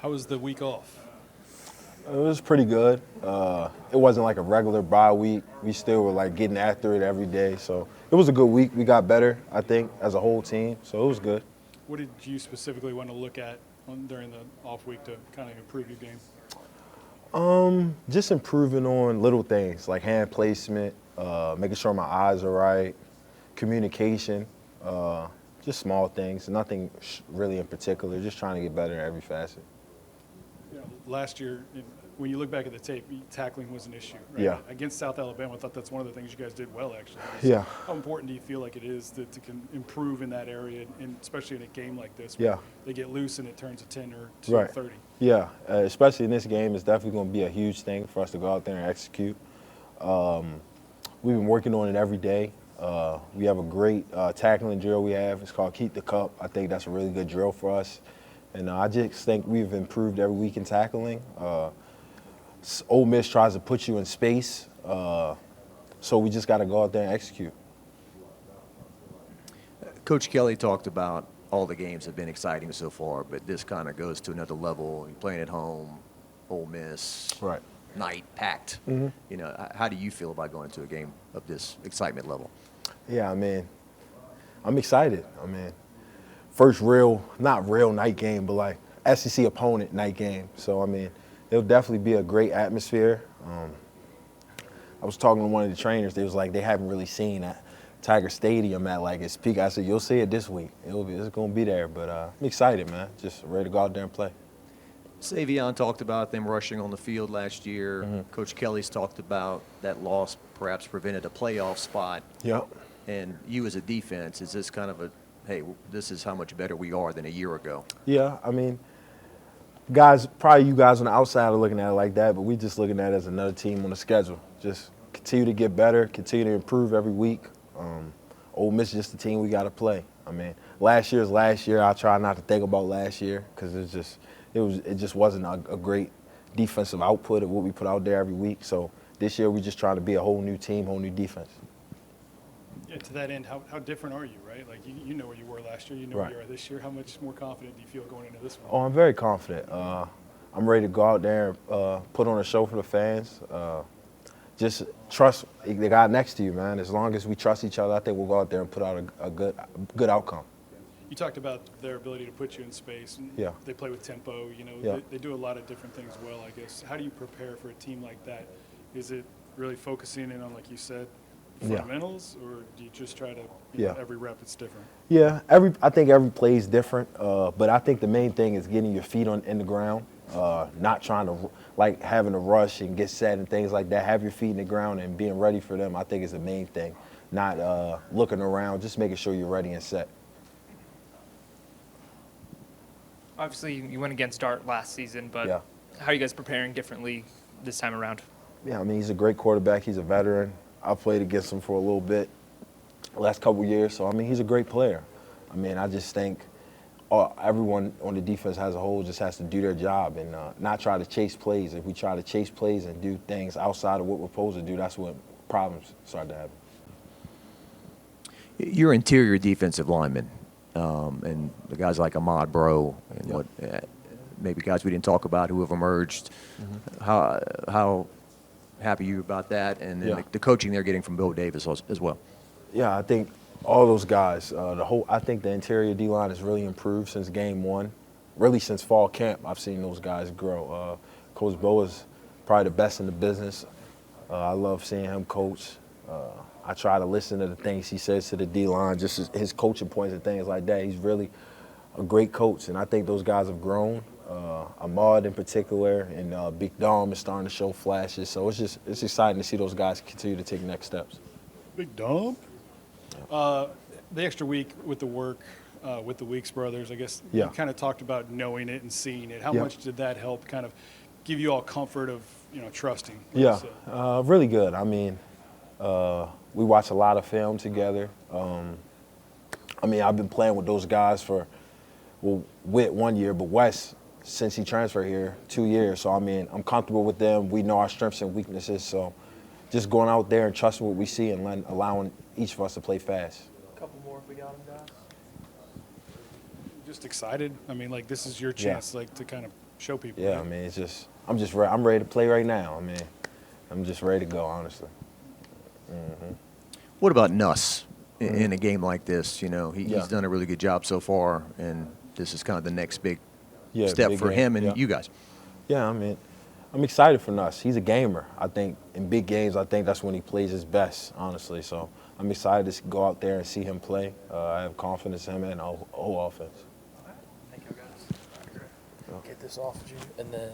How was the week off? It was pretty good. It wasn't like a regular bye week. We still were like getting after it every day. So it was a good week. We got better, I think, as a whole team. So it was good. What did you specifically want to look at during the off week to kind of improve your game? Just improving on little things like hand placement, making sure my eyes are right, communication, just small things. Nothing really in particular. Just trying to get better in every facet. Last year, when you look back at the tape, tackling was an issue, right? Yeah. Against South Alabama, I thought that's one of the things you guys did well, actually. Yeah. How important do you feel like it is to improve in that area, and especially in a game like this? Yeah. They get loose and it turns a 10 or 2 Right. 30. Yeah, especially in this game, it's definitely going to be a huge thing for us to go out there and execute. We've been working on it every day. We have a great tackling drill we have. It's called Keep the Cup. I think that's a really good drill for us. And I just think we've improved every week in tackling. Ole Miss tries to put you in space, so we just got to go out there and execute. Coach Kelly talked about all the games have been exciting so far, but this kind of goes to another level. You're playing at home, Ole Miss, Right. night packed. Mm-hmm. You know, how do you feel about going to a game of this excitement level? Yeah, I mean, I'm excited. I mean, first not real night game, but like SEC opponent night game. So, I mean, it'll definitely be a great atmosphere. I was talking to one of the trainers. They was like, they haven't really seen that Tiger Stadium at like its peak. I said, you'll see it this week. It's going to be there. But I'm excited, man. Just ready to go out there and play. Savion talked about them rushing on the field last year. Mm-hmm. Coach Kelly's talked about that loss perhaps prevented a playoff spot. Yep. And you as a defense, is this kind of a, hey, this is how much better we are than a year ago? Yeah, I mean, guys, probably you guys on the outside are looking at it like that, but we just looking at it as another team on the schedule. Just continue to get better, continue to improve every week. Ole Miss is just the team we got to play. I mean, last year's last year. I try not to think about last year because it just wasn't a great defensive output of what we put out there every week. So this year we just trying to be a whole new team, whole new defense. Yeah, to that end, how different are you, right? Like, you know where you were last year, you know Right. where you are this year. How much more confident do you feel going into this one? Oh, I'm very confident. I'm ready to go out there and put on a show for the fans. Just trust the guy next to you, man. As long as we trust each other, I think we'll go out there and put out a good outcome. You talked about their ability to put you in space. And Yeah. They play with tempo. You know, Yeah. they do a lot of different things well, I guess. How do you prepare for a team like that? Is it really focusing in on, like you said, Yeah. fundamentals, or do you just try to, Yeah. every rep it's different? Yeah, I think every play is different, but I think the main thing is getting your feet in the ground, not trying to like having to rush and get set and things like that. Have your feet in the ground and being ready for them, I think, is the main thing. Not looking around, just making sure you're ready and set. Obviously, you went against Dart last season, but Yeah. how are you guys preparing differently this time around? Yeah, I mean, he's a great quarterback. He's a veteran. I've played against him for a little bit the last couple of years. So, I mean, he's a great player. I mean, I just think everyone on the defense as a whole just has to do their job and not try to chase plays. If we try to chase plays and do things outside of what we're supposed to do, that's when problems start to happen. Your interior defensive linemen, and the guys like Ahmad Bro and Yeah. what maybe guys we didn't talk about who have emerged. Mm-hmm. How happy are you about that, and then Yeah. the coaching they're getting from Bill Davis as well? Yeah, I think all those guys, I think the interior D-line has really improved since game one. Really since fall camp, I've seen those guys grow. Coach Bo is probably the best in the business. I love seeing him coach. I try to listen to the things he says to the D-line, just his coaching points and things like that. He's really a great coach, and I think those guys have grown. Ahmad in particular, and Big Dom is starting to show flashes. So it's exciting to see those guys continue to take next steps. Big Dom? The extra week with the work with the Weeks brothers, I guess Yeah. you kind of talked about knowing it and seeing it. How Yeah. much did that help kind of give you all comfort of, trusting? like Yeah, you said? really good. I mean, we watch a lot of film together. I mean, I've been playing with those guys with 1 year, but Wes, since he transferred here, 2 years. So, I mean, I'm comfortable with them. We know our strengths and weaknesses. So just going out there and trusting what we see and allowing each of us to play fast. A couple more if we got them, guys. Just excited. I mean, like, this is your chance, like, to kind of show people. Yeah, right? I mean, it's just I'm ready to play right now. I mean, I'm just ready to go, honestly. What about Nuss in a game like this? You know, Yeah. he's done a really good job so far, and this is kind of the next big Yeah, step big for game, him and yeah. you guys. Yeah, I mean, I'm excited for Nuss. He's a gamer. I think in big games, I think that's when he plays his best, honestly. So I'm excited to go out there and see him play. I have confidence in him and the whole offense. Get this off of you, and then